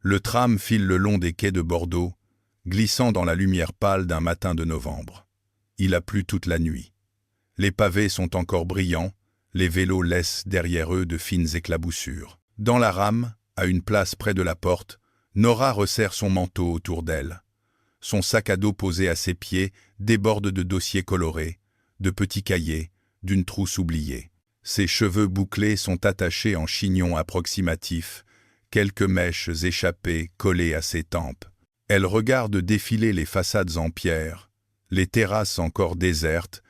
Le tram file le long des quais de Bordeaux, glissant dans la lumière pâle d'un matin de novembre. Il a plu toute la nuit. Les pavés sont encore brillants, les vélos laissent derrière eux de fines éclaboussures. Dans la rame, à une place près de la porte, Nora resserre son manteau autour d'elle. Son sac à dos posé à ses pieds déborde de dossiers colorés, de petits cahiers, d'une trousse oubliée. Ses cheveux bouclés sont attachés en chignon approximatif, quelques mèches échappées collées à ses tempes. Elle regarde défiler les façades en pierre, les terrasses encore désertes,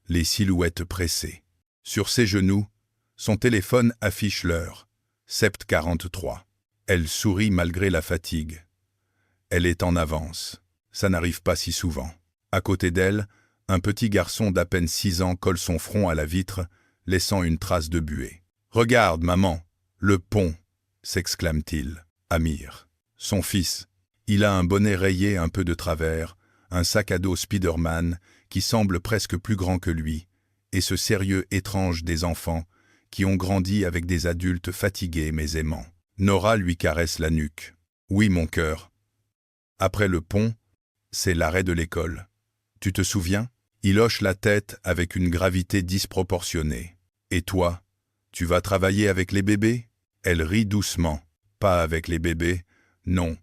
les silhouettes pressées. Sur ses genoux, son téléphone affiche l'heure, 7h43. Elle sourit malgré la fatigue. Elle est en avance. Ça n'arrive pas si souvent. À côté d'elle, un petit garçon d'à peine 6 ans colle son front à la vitre, laissant une trace de buée. « Regarde, maman, le pont !» s'exclame-t-il. Amir. Son fils. Il a un bonnet rayé un peu de travers, un sac à dos Spider-Man qui semble presque plus grand que lui, et ce sérieux étrange des enfants qui ont grandi avec des adultes fatigués mais aimants. Nora lui caresse la nuque. « Oui, mon cœur. Après le pont, c'est l'arrêt de l'école. Tu te souviens ?» Il hoche la tête avec une gravité disproportionnée. « Et toi, tu vas travailler avec les bébés ?» Elle rit doucement. « Pas avec les bébés, non.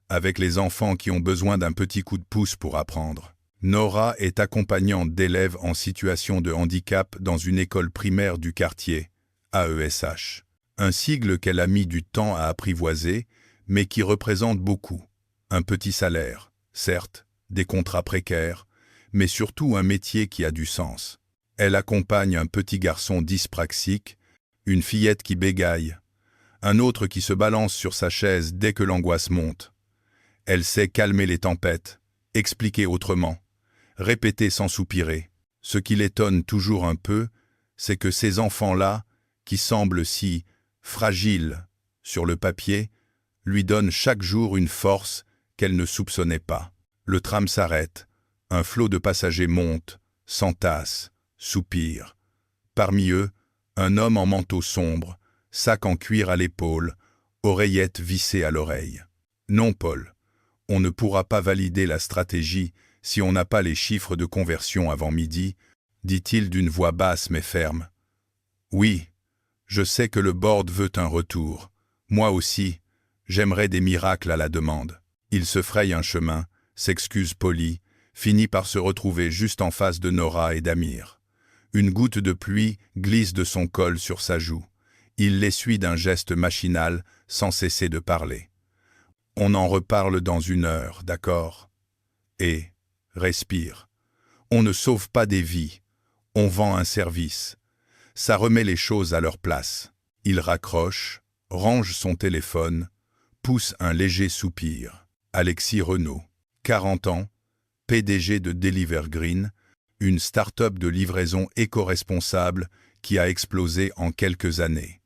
Avec les enfants qui ont besoin d'un petit coup de pouce pour apprendre. » Nora est accompagnante d'élèves en situation de handicap dans une école primaire du quartier, AESH. Un sigle qu'elle a mis du temps à apprivoiser, mais qui représente beaucoup. Un petit salaire, certes, des contrats précaires, mais surtout un métier qui a du sens. Elle accompagne un petit garçon dyspraxique, une fillette qui bégaye, un autre qui se balance sur sa chaise dès que l'angoisse monte. Elle sait calmer les tempêtes, expliquer autrement, répéter sans soupirer. Ce qui l'étonne toujours un peu, c'est que ces enfants-là, qui semblent si fragiles sur le papier, lui donnent chaque jour une force qu'elle ne soupçonnait pas. Le tram s'arrête. Un flot de passagers monte, s'entasse, soupire. Parmi eux, un homme en manteau sombre, sac en cuir à l'épaule, oreillette vissée à l'oreille. « Non, Paul, on ne pourra pas valider la stratégie si on n'a pas les chiffres de conversion avant midi, dit-il d'une voix basse mais ferme. Oui, je sais que le board veut un retour. Moi aussi, j'aimerais des miracles à la demande. Il se fraye un chemin, s'excuse poli, finit par se retrouver juste en face de Nora et d'Amir. Une goutte de pluie glisse de son col sur sa joue. Il l'essuie d'un geste machinal, sans cesser de parler. « On en reparle dans 1 heure, d'accord ? Et, respire. On ne sauve pas des vies, on vend un service. Ça remet les choses à leur place. » Il raccroche, range son téléphone, pousse un léger soupir. Alexis Renaud, 40 ans, PDG de Deliver Green, une start-up de livraison éco-responsable qui a explosé en quelques années.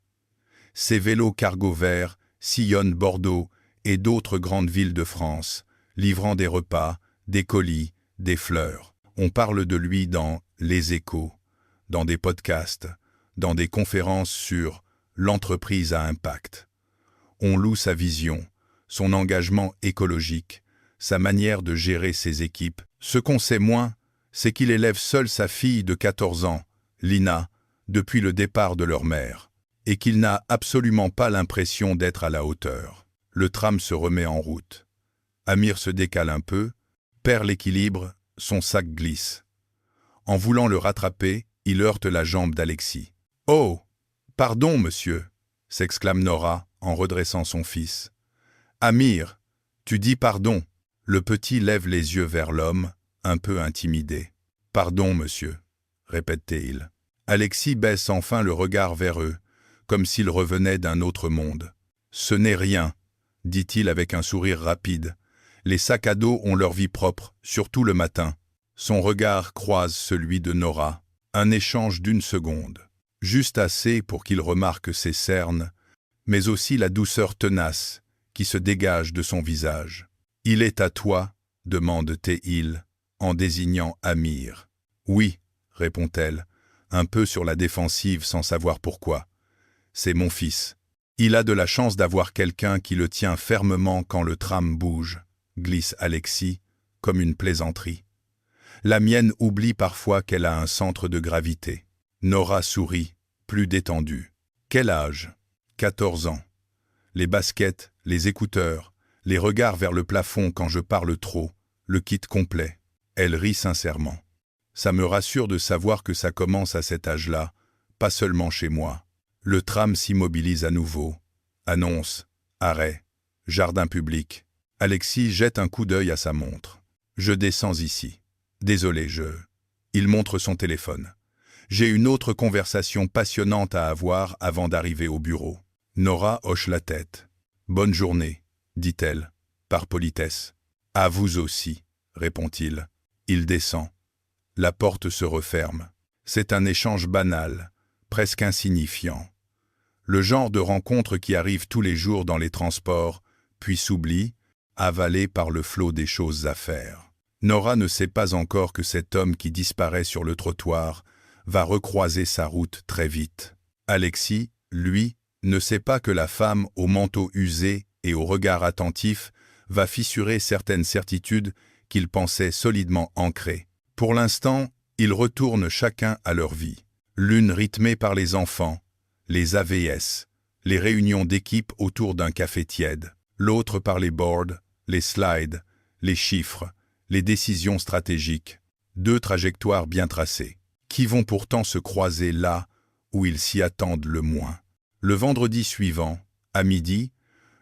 Ses vélos cargo verts sillonnent Bordeaux et d'autres grandes villes de France, livrant des repas, des colis, des fleurs. On parle de lui dans Les Échos, dans des podcasts, dans des conférences sur l'entreprise à impact. On loue sa vision, son engagement écologique, sa manière de gérer ses équipes. Ce qu'on sait moins, c'est qu'il élève seul sa fille de 14 ans, Lina, depuis le départ de leur mère, et qu'il n'a absolument pas l'impression d'être à la hauteur. Le tram se remet en route. Amir se décale un peu, perd l'équilibre, son sac glisse. En voulant le rattraper, il heurte la jambe d'Alexis. « Oh, pardon, monsieur !» s'exclame Nora en redressant son fils. « Amir, tu dis pardon !» Le petit lève les yeux vers l'homme, un peu intimidé. « Pardon, monsieur !» répète-t-il. Alexis baisse enfin le regard vers eux, comme s'il revenait d'un autre monde. « Ce n'est rien !» dit-il avec un sourire rapide. Les sacs à dos ont leur vie propre, surtout le matin. Son regard croise celui de Nora. Un échange d'1 seconde. Juste assez pour qu'il remarque ses cernes, mais aussi la douceur tenace qui se dégage de son visage. « Il est à toi ?» demande-t-il, en désignant Amir. « Oui », répond-elle, un peu sur la défensive sans savoir pourquoi. « C'est mon fils. » Il a de la chance d'avoir quelqu'un qui le tient fermement quand le tram bouge, glisse Alexis, comme une plaisanterie. La mienne oublie parfois qu'elle a un centre de gravité. Nora sourit, plus détendue. Quel âge? 14 ans. Les baskets, les écouteurs, les regards vers le plafond quand je parle trop, le kit complet. Elle rit sincèrement. Ça me rassure de savoir que ça commence à cet âge-là, pas seulement chez moi. Le tram s'immobilise à nouveau. Annonce, arrêt, jardin public. Alexis jette un coup d'œil à sa montre. Je descends ici. Désolé, Il montre son téléphone. J'ai une autre conversation passionnante à avoir avant d'arriver au bureau. Nora hoche la tête. Bonne journée, dit-elle, par politesse. À vous aussi, répond-il. Il descend. La porte se referme. C'est un échange banal, presque insignifiant. Le genre de rencontre qui arrive tous les jours dans les transports, puis s'oublie, avalé par le flot des choses à faire. Nora ne sait pas encore que cet homme qui disparaît sur le trottoir va recroiser sa route très vite. Alexis, lui, ne sait pas que la femme au manteau usé et au regard attentif va fissurer certaines certitudes qu'il pensait solidement ancrées. Pour l'instant, ils retournent chacun à leur vie. L'une rythmée par les enfants, les AVS, les réunions d'équipe autour d'un café tiède. L'autre par les boards, les slides, les chiffres, les décisions stratégiques. Deux trajectoires bien tracées, qui vont pourtant se croiser là où ils s'y attendent le moins. Le vendredi suivant, à midi,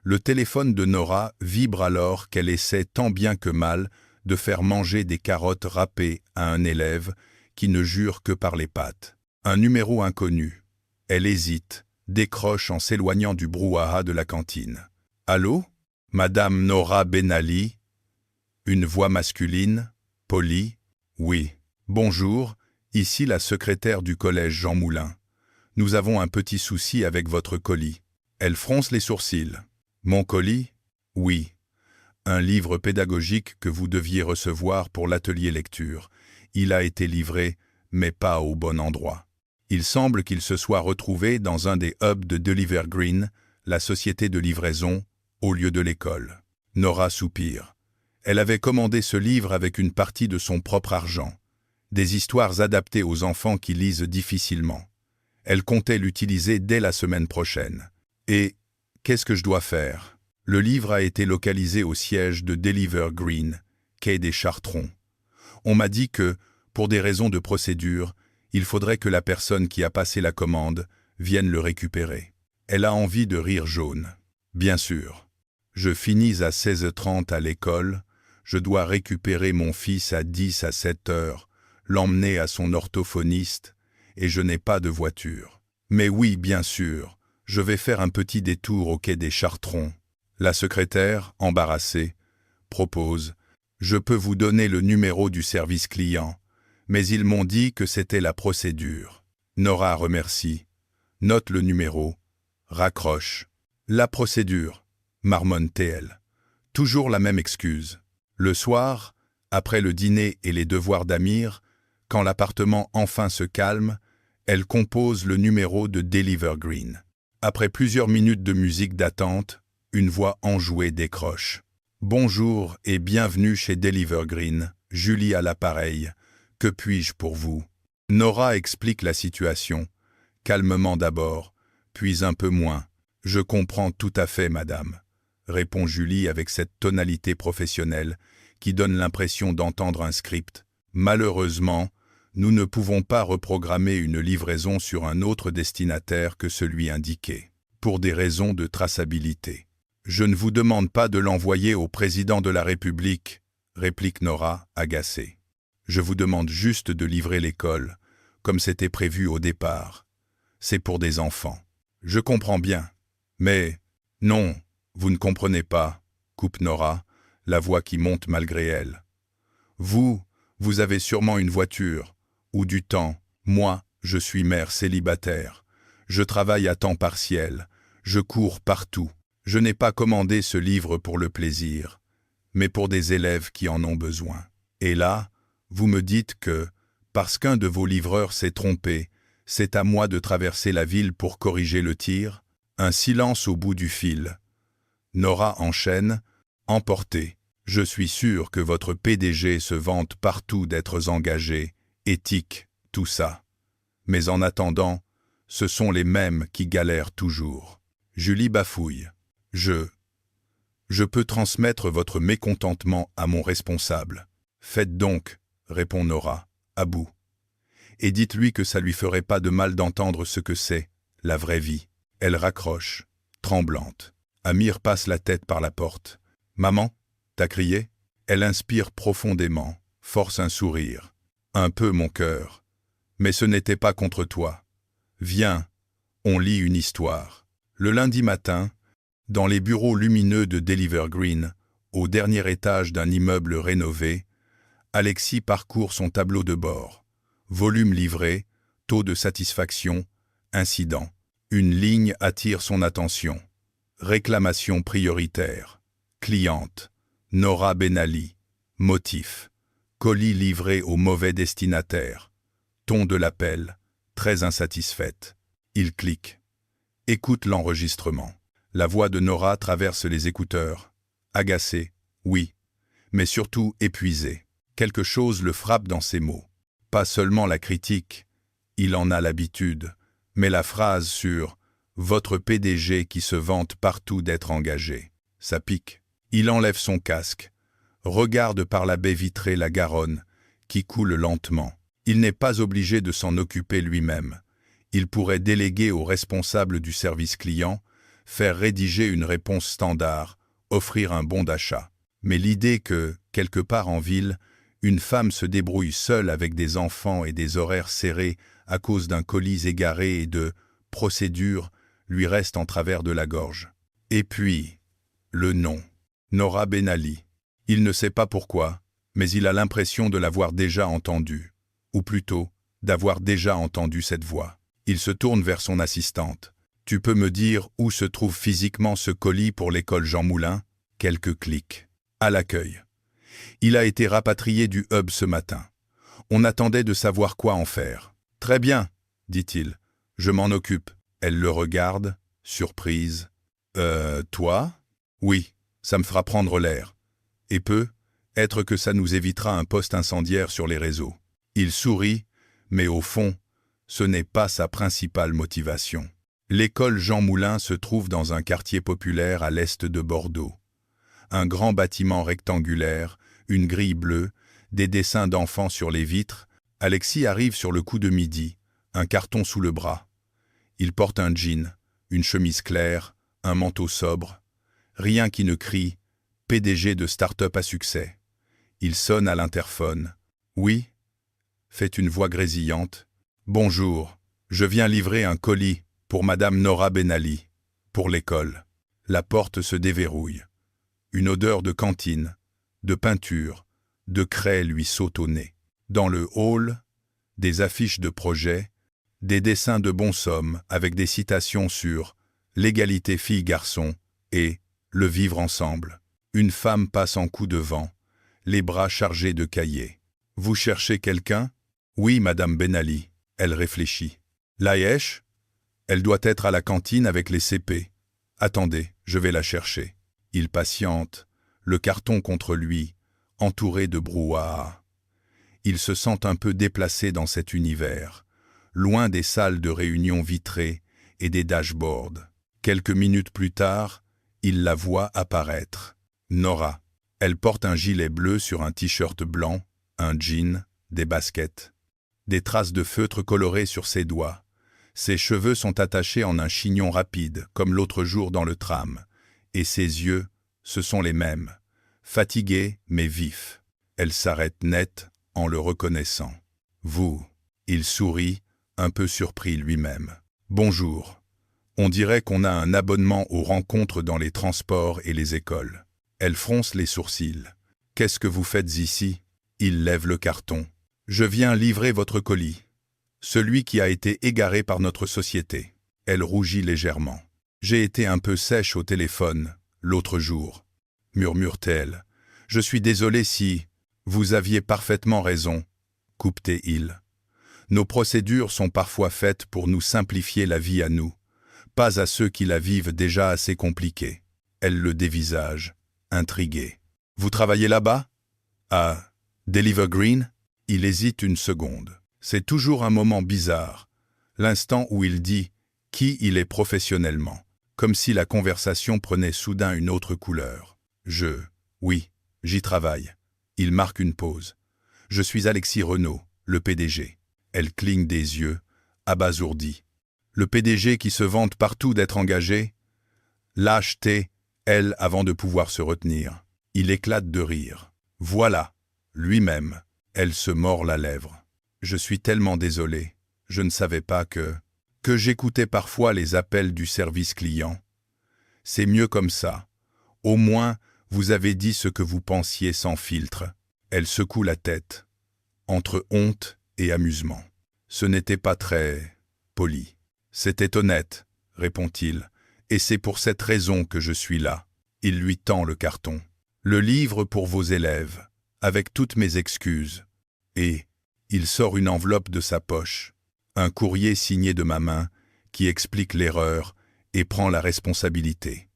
le téléphone de Nora vibre alors qu'elle essaie tant bien que mal de faire manger des carottes râpées à un élève qui ne jure que par les pattes. Un numéro inconnu. Elle hésite, décroche en s'éloignant du brouhaha de la cantine. « Allô? Madame Nora Benali ?» Une voix masculine, polie. « Oui. Bonjour, ici la secrétaire du collège Jean Moulin. Nous avons un petit souci avec votre colis. » Elle fronce les sourcils. « Mon colis? Oui. Un livre pédagogique que vous deviez recevoir pour l'atelier lecture. Il a été livré, mais pas au bon endroit. Il semble qu'il se soit retrouvé dans un des hubs de Deliver Green, la société de livraison, au lieu de l'école. » Nora soupire. Elle avait commandé ce livre avec une partie de son propre argent. Des histoires adaptées aux enfants qui lisent difficilement. Elle comptait l'utiliser dès la semaine prochaine. Et qu'est-ce que je dois faire? Le livre a été localisé au siège de Deliver Green, quai des Chartrons. On m'a dit que, pour des raisons de procédure, il faudrait que la personne qui a passé la commande vienne le récupérer. Elle a envie de rire jaune. Bien sûr. Je finis à 16h30 à l'école. Je dois récupérer mon fils à 10 à 7 heures, l'emmener à son orthophoniste, et je n'ai pas de voiture. Mais oui, bien sûr, je vais faire un petit détour au quai des Chartrons. La secrétaire, embarrassée, propose « Je peux vous donner le numéro du service client, mais ils m'ont dit que c'était la procédure. » Nora remercie, note le numéro, raccroche. « La procédure, marmonne-t-elle. Toujours la même excuse. » Le soir, après le dîner et les devoirs d'Amir, quand l'appartement enfin se calme, elle compose le numéro de Deliver Green. Après plusieurs minutes de musique d'attente, une voix enjouée décroche. « Bonjour et bienvenue chez Deliver Green, Julie à l'appareil. Que puis-je pour vous ?» Nora explique la situation, calmement d'abord, puis un peu moins. « Je comprends tout à fait, madame. » répond Julie avec cette tonalité professionnelle qui donne l'impression d'entendre un script. Malheureusement, nous ne pouvons pas reprogrammer une livraison sur un autre destinataire que celui indiqué, pour des raisons de traçabilité. Je ne vous demande pas de l'envoyer au président de la République, réplique Nora, agacée. Je vous demande juste de livrer l'école, comme c'était prévu au départ. C'est pour des enfants. Je comprends bien. Mais, non, vous ne comprenez pas, coupe Nora, la voix qui monte malgré elle. Vous avez sûrement une voiture, ou du temps. Moi, je suis mère célibataire. Je travaille à temps partiel. Je cours partout. Je n'ai pas commandé ce livre pour le plaisir, mais pour des élèves qui en ont besoin. Et là, vous me dites que, parce qu'un de vos livreurs s'est trompé, c'est à moi de traverser la ville pour corriger le tir? Un silence au bout du fil. Nora enchaîne, emportée. Je suis sûr que votre PDG se vante partout d'être engagé, éthique, tout ça. Mais en attendant, ce sont les mêmes qui galèrent toujours. Julie bafouille. Je peux transmettre votre mécontentement à mon responsable. Faites donc, répond Nora, à bout. Et dites-lui que ça lui ferait pas de mal d'entendre ce que c'est, la vraie vie. Elle raccroche, tremblante. Amir passe la tête par la porte. « Maman, t'as crié ?» Elle inspire profondément, force un sourire. « Un peu, mon cœur. Mais ce n'était pas contre toi. Viens, on lit une histoire. » Le lundi matin, dans les bureaux lumineux de Deliver Green, au dernier étage d'un immeuble rénové, Alexis parcourt son tableau de bord. Volume livré, taux de satisfaction, incident. Une ligne attire son attention. Réclamation prioritaire. Cliente. Nora Benali. Motif. Colis livré au mauvais destinataire. Ton de l'appel. Très insatisfaite. Il clique. Écoute l'enregistrement. La voix de Nora traverse les écouteurs. Agacée, oui, mais surtout épuisée. Quelque chose le frappe dans ses mots. Pas seulement la critique, il en a l'habitude, mais la phrase sur « votre PDG qui se vante partout d'être engagé ». Ça pique. Il enlève son casque, regarde par la baie vitrée la Garonne, qui coule lentement. Il n'est pas obligé de s'en occuper lui-même. Il pourrait déléguer au responsable du service client, faire rédiger une réponse standard, offrir un bon d'achat. Mais l'idée que, quelque part en ville, une femme se débrouille seule avec des enfants et des horaires serrés à cause d'un colis égaré et de procédures lui reste en travers de la gorge. Et puis, le nom. Nora Benali. Il ne sait pas pourquoi, mais il a l'impression de l'avoir déjà entendu. Ou plutôt, d'avoir déjà entendu cette voix. Il se tourne vers son assistante. « Tu peux me dire où se trouve physiquement ce colis pour l'école Jean Moulin ?» Quelques clics. À l'accueil. Il a été rapatrié du hub ce matin. On attendait de savoir quoi en faire. « Très bien, » dit-il. « Je m'en occupe. » Elle le regarde, surprise. « Toi ?»« Oui, ça me fera prendre l'air. Et être que ça nous évitera un poste incendiaire sur les réseaux. » Il sourit, mais au fond, ce n'est pas sa principale motivation. L'école Jean Moulin se trouve dans un quartier populaire à l'est de Bordeaux. Un grand bâtiment rectangulaire, une grille bleue, des dessins d'enfants sur les vitres. Alexis arrive sur le coup de midi, un carton sous le bras. Il porte un jean, une chemise claire, un manteau sobre. Rien qui ne crie « PDG de start-up à succès ». Il sonne à l'interphone. « Oui ?» fait une voix grésillante. « Bonjour, je viens livrer un colis pour Madame Nora Benali, pour l'école. » La porte se déverrouille. Une odeur de cantine, de peinture, de craie lui saute au nez. Dans le hall, des affiches de projets, des dessins de bonshommes avec des citations sur l'égalité filles-garçons et le vivre ensemble. Une femme passe en coup de vent, les bras chargés de cahiers. « Vous cherchez quelqu'un ?»« Oui, Madame Benali. » Elle réfléchit. « Laïesh ? Elle doit être à la cantine avec les CP. Attendez, je vais la chercher. » Il patiente, le carton contre lui, entouré de brouhaha. Il se sent un peu déplacé dans cet univers, loin des salles de réunion vitrées et des dashboards. Quelques minutes plus tard, il la voit apparaître. Nora. Elle porte un gilet bleu sur un t-shirt blanc, un jean, des baskets. Des traces de feutre coloré sur ses doigts. Ses cheveux sont attachés en un chignon rapide, comme l'autre jour dans le tram. Et ses yeux, ce sont les mêmes. Fatigués, mais vifs. Elle s'arrête net en le reconnaissant. « Vous ?» Il sourit, un peu surpris lui-même. « Bonjour. On dirait qu'on a un abonnement aux rencontres dans les transports et les écoles. » Elle fronce les sourcils. « Qu'est-ce que vous faites ici ?» Il lève le carton. « Je viens livrer votre colis. Celui qui a été égaré par notre société. » Elle rougit légèrement. « J'ai été un peu sèche au téléphone, l'autre jour. » Murmure-t-elle. « Je suis désolé si... » « Vous aviez parfaitement raison, » coupe-t-il. « Nos procédures sont parfois faites pour nous simplifier la vie à nous, Pas à ceux qui la vivent déjà assez compliquée. Elle le dévisage, intriguée. Vous travaillez là-bas? À Deliver Green? Il hésite une seconde. C'est toujours un moment bizarre, l'instant où il dit qui il est professionnellement, comme si la conversation prenait soudain une autre couleur. Oui, j'y travaille. Il marque une pause. Je suis Alexis Renaud, le PDG. Elle cligne des yeux, abasourdie. Le PDG qui se vante partout d'être engagé? Lâcheté, elle, avant de pouvoir se retenir. Il éclate de rire. Voilà, lui-même. Elle se mord la lèvre. Je suis tellement désolé. Je ne savais pas que j'écoutais parfois les appels du service client. C'est mieux comme ça. Au moins, vous avez dit ce que vous pensiez sans filtre. Elle secoue la tête, entre honte et amusement. Ce n'était pas très poli. C'était honnête, répond-il, et c'est pour cette raison que je suis là. Il lui tend le carton. Le livre pour vos élèves, avec toutes mes excuses. Et il sort une enveloppe de sa poche, un courrier signé de ma main qui explique l'erreur et prend la responsabilité.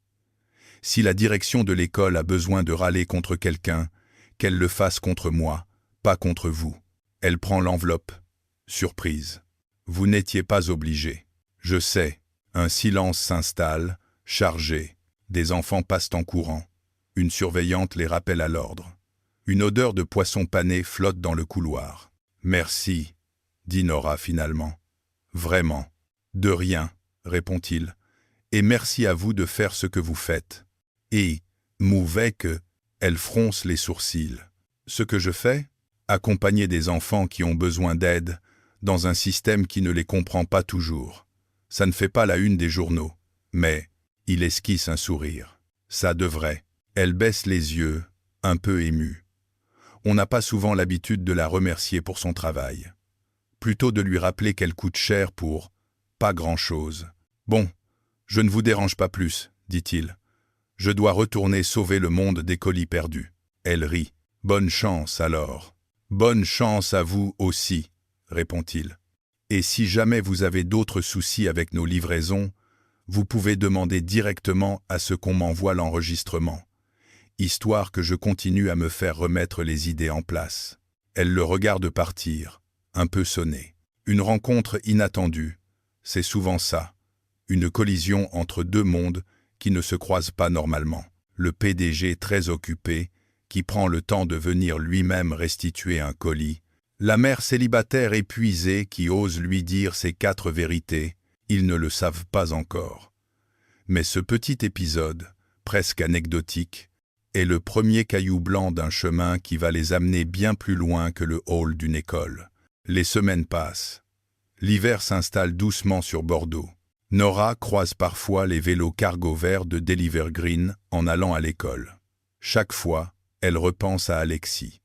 Si la direction de l'école a besoin de râler contre quelqu'un, qu'elle le fasse contre moi, pas contre vous. Elle prend l'enveloppe. Surprise. Vous n'étiez pas obligé. Je sais. Un silence s'installe, chargé. Des enfants passent en courant. Une surveillante les rappelle à l'ordre. Une odeur de poisson pané flotte dans le couloir. Merci, dit Nora finalement. Vraiment. De rien, répond-il. Et merci à vous de faire ce que vous faites. Et, mauvais que, elle fronce les sourcils. Ce que je fais? Accompagner des enfants qui ont besoin d'aide, dans un système qui ne les comprend pas toujours. Ça ne fait pas la une des journaux, mais il esquisse un sourire. Ça devrait. Elle baisse les yeux, un peu émue. On n'a pas souvent l'habitude de la remercier pour son travail. Plutôt de lui rappeler qu'elle coûte cher pour pas grand-chose. Bon, je ne vous dérange pas plus, dit-il. Je dois retourner sauver le monde des colis perdus. Elle rit. Bonne chance alors. Bonne chance à vous aussi, répond-il. Et si jamais vous avez d'autres soucis avec nos livraisons, vous pouvez demander directement à ce qu'on m'envoie l'enregistrement, histoire que je continue à me faire remettre les idées en place. Elle le regarde partir, un peu sonné. Une rencontre inattendue, c'est souvent ça. Une collision entre deux mondes qui ne se croisent pas normalement. Le PDG très occupé, qui prend le temps de venir lui-même restituer un colis. La mère célibataire épuisée qui ose lui dire ses 4 vérités, ils ne le savent pas encore. Mais ce petit épisode, presque anecdotique, est le premier caillou blanc d'un chemin qui va les amener bien plus loin que le hall d'une école. Les semaines passent. L'hiver s'installe doucement sur Bordeaux. Nora croise parfois les vélos cargo verts de Deliver Green en allant à l'école. Chaque fois, elle repense à Alexis,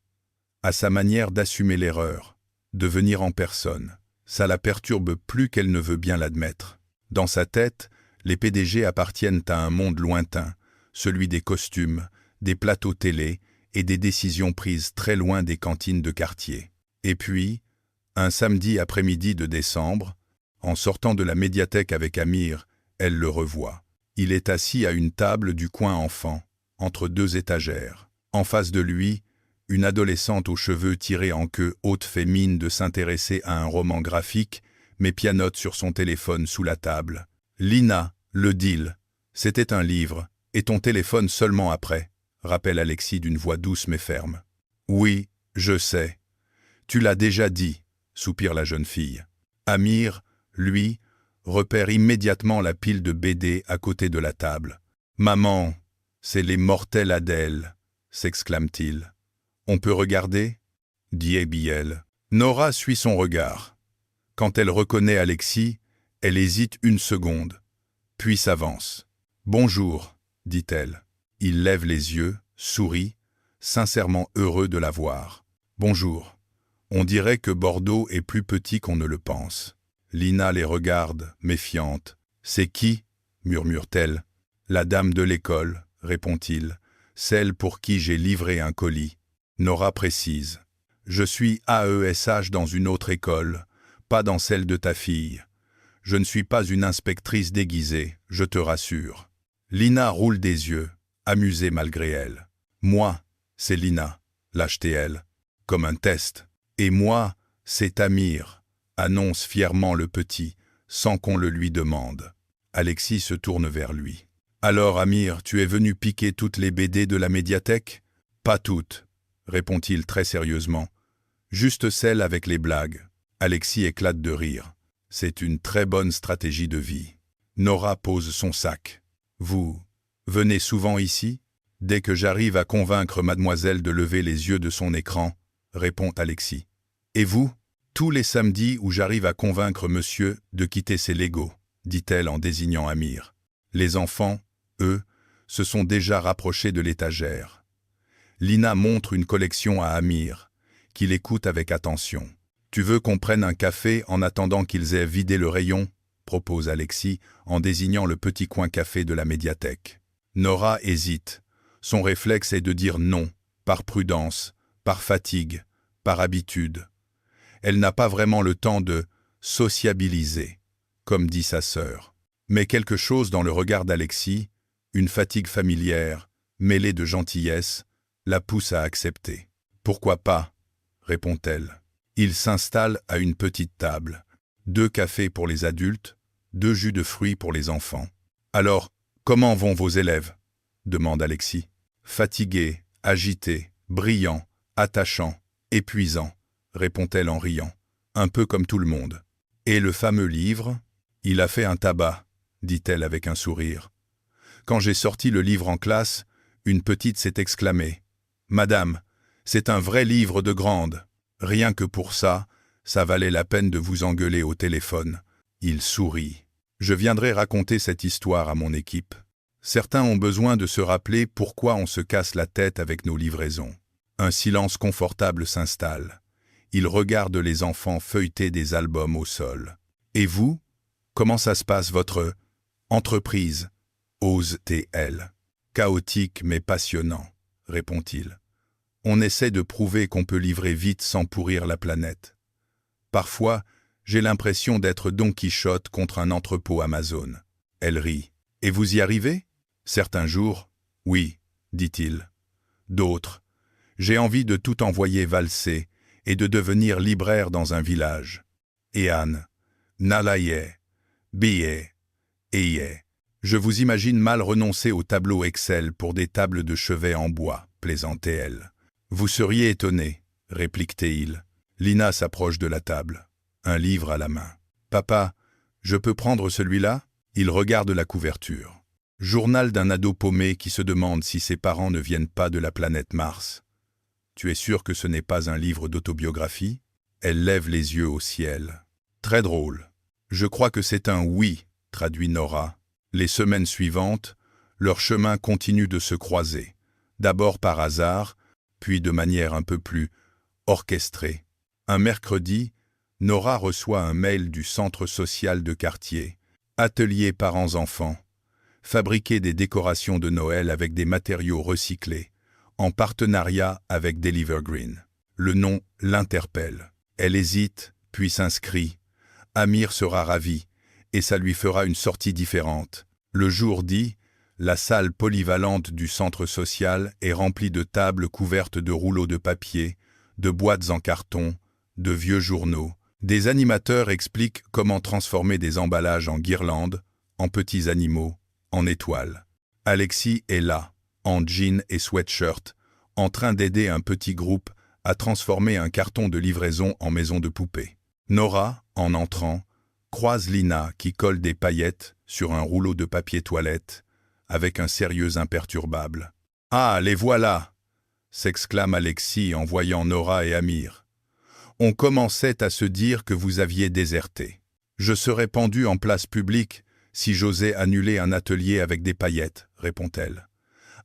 à sa manière d'assumer l'erreur, de venir en personne. Ça la perturbe plus qu'elle ne veut bien l'admettre. Dans sa tête, les PDG appartiennent à un monde lointain, celui des costumes, des plateaux télé et des décisions prises très loin des cantines de quartier. Et puis, un samedi après-midi de décembre, en sortant de la médiathèque avec Amir, elle le revoit. Il est assis à une table du coin enfant, entre 2 étagères. En face de lui, une adolescente aux cheveux tirés en queue haute fait mine de s'intéresser à un roman graphique, mais pianote sur son téléphone sous la table. « Lina, le deal. C'était un livre, et ton téléphone seulement après », rappelle Alexis d'une voix douce mais ferme. « Oui, je sais. Tu l'as déjà dit », soupire la jeune fille. Amir, lui, repère immédiatement la pile de BD à côté de la table. « Maman, c'est les mortels Adèle », s'exclame-t-il. « On peut regarder » dit Abiel. Nora suit son regard. Quand elle reconnaît Alexis, elle hésite une seconde, puis s'avance. « Bonjour », dit-elle. Il lève les yeux, sourit, sincèrement heureux de la voir. « Bonjour. On dirait que Bordeaux est plus petit qu'on ne le pense. » Lina les regarde, méfiante. « C'est qui » murmure-t-elle. « La dame de l'école » répond-il. « Celle pour qui j'ai livré un colis. » Nora précise. « Je suis AESH dans une autre école, pas dans celle de ta fille. Je ne suis pas une inspectrice déguisée, je te rassure. Lina roule des yeux, amusée malgré elle. Moi, c'est Lina, lâche-t-elle, comme un test. Et moi, c'est Amir, annonce fièrement le petit, sans qu'on le lui demande. Alexis se tourne vers lui. Alors Amir, tu es venu piquer toutes les BD de la médiathèque? Pas toutes, répond-il très sérieusement. Juste celles avec les blagues. Alexis éclate de rire. C'est une très bonne stratégie de vie. Nora pose son sac. Vous venez souvent ici? Dès que j'arrive à convaincre mademoiselle de lever les yeux de son écran, répond Alexis. Et vous? Tous les samedis où j'arrive à convaincre monsieur de quitter ses Legos, dit-elle en désignant Amir. Les enfants, eux, se sont déjà rapprochés de l'étagère. Lina montre une collection à Amir, qui l'écoute avec attention. Tu veux qu'on prenne un café en attendant qu'ils aient vidé le rayon? Propose Alexis en désignant le petit coin café de la médiathèque. Nora hésite. Son réflexe est de dire non, par prudence, par fatigue, par habitude. Elle n'a pas vraiment le temps de sociabiliser, comme dit sa sœur. Mais quelque chose dans le regard d'Alexis, une fatigue familière, mêlée de gentillesse, la pousse à accepter. Pourquoi pas? Répond-elle. Il s'installe à une petite table. 2 cafés pour les adultes, 2 jus de fruits pour les enfants. Alors, comment vont vos élèves? Demande Alexis. Fatigués, agités, brillants, attachants, épuisants, répond-elle en riant, un peu comme tout le monde. Et le fameux livre? Il a fait un tabac, dit-elle avec un sourire. Quand j'ai sorti le livre en classe, une petite s'est exclamée. Madame, c'est un vrai livre de grande. Rien que pour ça, ça valait la peine de vous engueuler au téléphone. Il sourit. Je viendrai raconter cette histoire à mon équipe. Certains ont besoin de se rappeler pourquoi on se casse la tête avec nos livraisons. Un silence confortable s'installe. Ils regardent les enfants feuilleter des albums au sol. Et vous? Comment ça se passe votre entreprise? Ose-t-elle. Chaotique mais passionnant, répond-il. On essaie de prouver qu'on peut livrer vite sans pourrir la planète. Parfois, j'ai l'impression d'être Don Quichotte contre un entrepôt Amazon. Elle rit. Et vous y arrivez? Certains jours, oui, dit-il. D'autres, j'ai envie de tout envoyer valser et de devenir libraire dans un village. Et Anne, Nalaye, Biye, Eye. Je vous imagine mal renoncer au tableau Excel pour des tables de chevet en bois, plaisantait-elle. Vous seriez étonné, répliquait-il. Lina s'approche de la table, un livre à la main. Papa, je peux prendre celui-là? Il regarde la couverture. Journal d'un ado paumé qui se demande si ses parents ne viennent pas de la planète Mars. Tu es sûr que ce n'est pas un livre d'autobiographie? Elle lève les yeux au ciel. Très drôle. Je crois que c'est un oui, traduit Nora. Les semaines suivantes, leur chemin continue de se croiser. D'abord par hasard, puis de manière un peu plus orchestrée. Un mercredi, Nora reçoit un mail du centre social de quartier. Atelier parents-enfants. Fabriquer des décorations de Noël avec des matériaux recyclés, en partenariat avec Deliver Green. Le nom l'interpelle. Elle hésite, puis s'inscrit. Amir sera ravi, et ça lui fera une sortie différente. Le jour dit, la salle polyvalente du centre social est remplie de tables couvertes de rouleaux de papier, de boîtes en carton, de vieux journaux. Des animateurs expliquent comment transformer des emballages en guirlandes, en petits animaux, en étoiles. Alexis est là, en jean et sweatshirt, en train d'aider un petit groupe à transformer un carton de livraison en maison de poupée. Nora, en entrant, croise Lina qui colle des paillettes sur un rouleau de papier toilette, avec un sérieux imperturbable. « Ah, les voilà !» s'exclame Alexis en voyant Nora et Amir. « On commençait à se dire que vous aviez déserté. Je serais pendue en place publique si j'osais annuler un atelier avec des paillettes, répond-elle.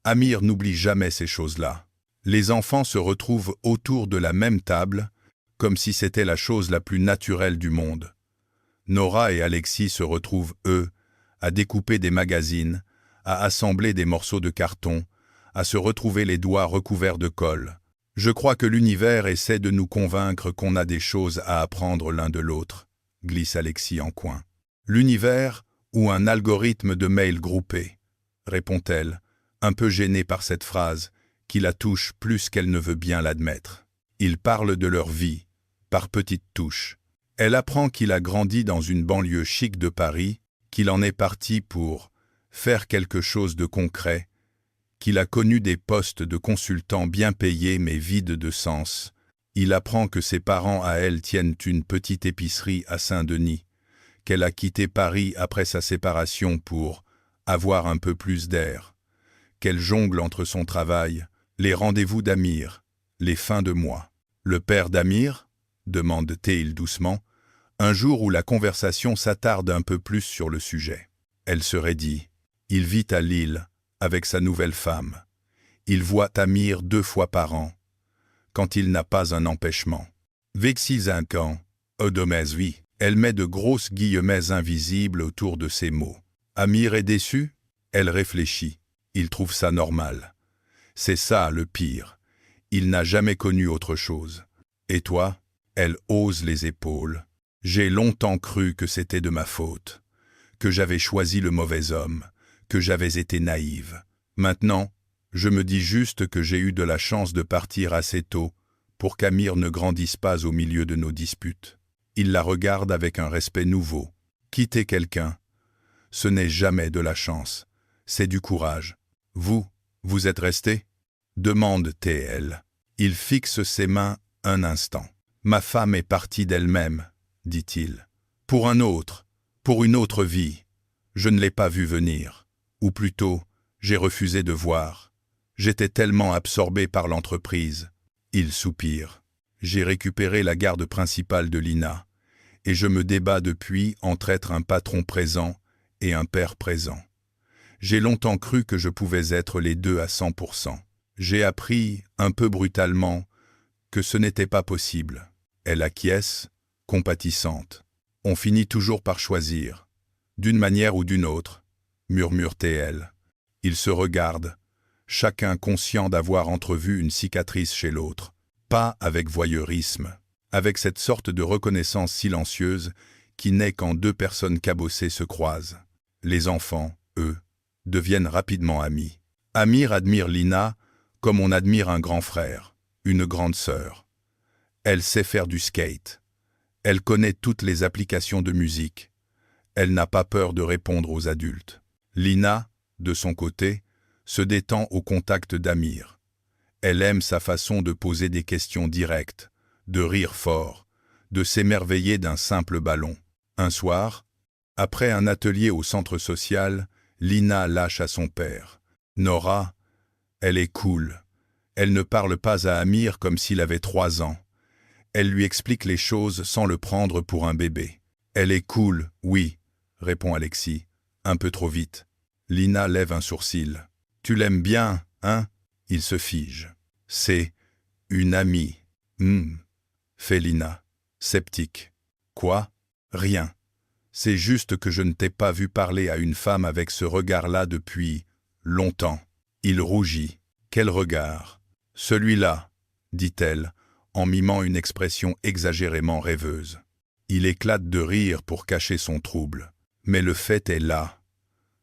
Amir n'oublie jamais ces choses-là. Les enfants se retrouvent autour de la même table, comme si c'était la chose la plus naturelle du monde. Nora et Alexis se retrouvent, eux, à découper des magazines, à assembler des morceaux de carton, à se retrouver les doigts recouverts de colle. Je crois que l'univers essaie de nous convaincre qu'on a des choses à apprendre l'un de l'autre, glisse Alexis en coin. L'univers ou un algorithme de mails groupés, répond-elle, un peu gênée par cette phrase, qui la touche plus qu'elle ne veut bien l'admettre. Ils parlent de leur vie, par petites touches. Elle apprend qu'il a grandi dans une banlieue chic de Paris, qu'il en est parti pour faire quelque chose de concret, qu'il a connu des postes de consultant bien payés mais vides de sens. Il apprend que ses parents à elle tiennent une petite épicerie à Saint-Denis, qu'elle a quitté Paris après sa séparation pour avoir un peu plus d'air, qu'elle jongle entre son travail, les rendez-vous d'Amir, les fins de mois. Le père d'Amir, demande Théil doucement, un jour où la conversation s'attarde un peu plus sur le sujet. Elle serait dit, il vit à Lille, avec sa nouvelle femme. Il voit Amir 2 fois par an, quand il n'a pas un empêchement. Vexi-5 Odomès oui. Elle met de grosses guillemets invisibles autour de ces mots. Amir est déçu? Elle réfléchit. Il trouve ça normal. C'est ça le pire. Il n'a jamais connu autre chose. Et toi? Elle hausse les épaules. J'ai longtemps cru que c'était de ma faute, que j'avais choisi le mauvais homme, que j'avais été naïve. Maintenant, je me dis juste que j'ai eu de la chance de partir assez tôt pour qu'Amir ne grandisse pas au milieu de nos disputes. Il la regarde avec un respect nouveau. Quitter quelqu'un, ce n'est jamais de la chance, c'est du courage. Vous êtes resté? Demande T.L. Il fixe ses mains un instant. Ma femme est partie d'elle-même, dit-il. Pour un autre, pour une autre vie. Je ne l'ai pas vue venir. Ou plutôt, j'ai refusé de voir. J'étais tellement absorbé par l'entreprise. Il soupire. J'ai récupéré la garde principale de Lina, et je me débat depuis entre être un patron présent et un père présent. J'ai longtemps cru que je pouvais être les deux à 100%. J'ai appris, un peu brutalement, que ce n'était pas possible. Elle acquiesce, compatissante. On finit toujours par choisir, d'une manière ou d'une autre, murmure-t-elle. Ils se regardent, chacun conscient d'avoir entrevu une cicatrice chez l'autre. Pas avec voyeurisme, avec cette sorte de reconnaissance silencieuse qui naît quand 2 personnes cabossées se croisent. Les enfants, eux, deviennent rapidement amis. Amir admire Lina comme on admire un grand frère, une grande sœur. Elle sait faire du skate. Elle connaît toutes les applications de musique. Elle n'a pas peur de répondre aux adultes. Lina, de son côté, se détend au contact d'Amir. Elle aime sa façon de poser des questions directes, de rire fort, de s'émerveiller d'un simple ballon. Un soir, après un atelier au centre social, Lina lâche à son père. Nora, elle est cool. Elle ne parle pas à Amir comme s'il avait 3 ans. Elle lui explique les choses sans le prendre pour un bébé. Elle est cool, oui, répond Alexis, un peu trop vite. Lina lève un sourcil. Tu l'aimes bien, hein? Il se fige. C'est une amie. Fait Lina, sceptique. Quoi? Rien. C'est juste que je ne t'ai pas vu parler à une femme avec ce regard-là depuis longtemps. Il rougit. Quel regard? Celui-là, dit-elle, en mimant une expression exagérément rêveuse. Il éclate de rire pour cacher son trouble. Mais le fait est là.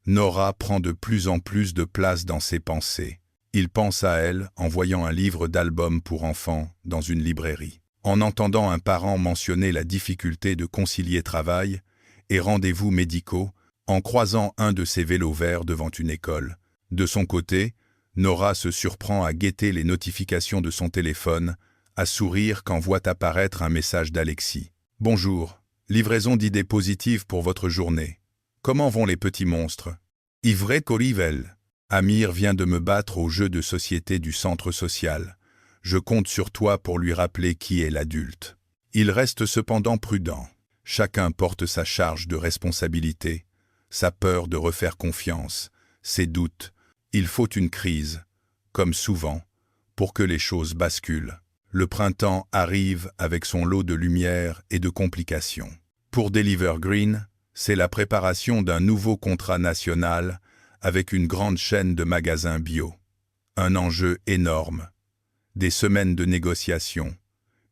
Nora prend de plus en plus de place dans ses pensées. Il pense à elle en voyant un livre d'albums pour enfants dans une librairie, en entendant un parent mentionner la difficulté de concilier travail et rendez-vous médicaux, en croisant un de ses vélos verts devant une école. De son côté, Nora se surprend à guetter les notifications de son téléphone, à sourire quand voit apparaître un message d'Alexis. « Bonjour, livraison d'idées positives pour votre journée. Comment vont les petits monstres? Ivret Corivel. Amir vient de me battre au jeu de société du centre social. Je compte sur toi pour lui rappeler qui est l'adulte. » Il reste cependant prudent. Chacun porte sa charge de responsabilité, sa peur de refaire confiance, ses doutes. Il faut une crise, comme souvent, pour que les choses basculent. Le printemps arrive avec son lot de lumière et de complications. Pour Deliver Green, c'est la préparation d'un nouveau contrat national avec une grande chaîne de magasins bio. Un enjeu énorme. Des semaines de négociations.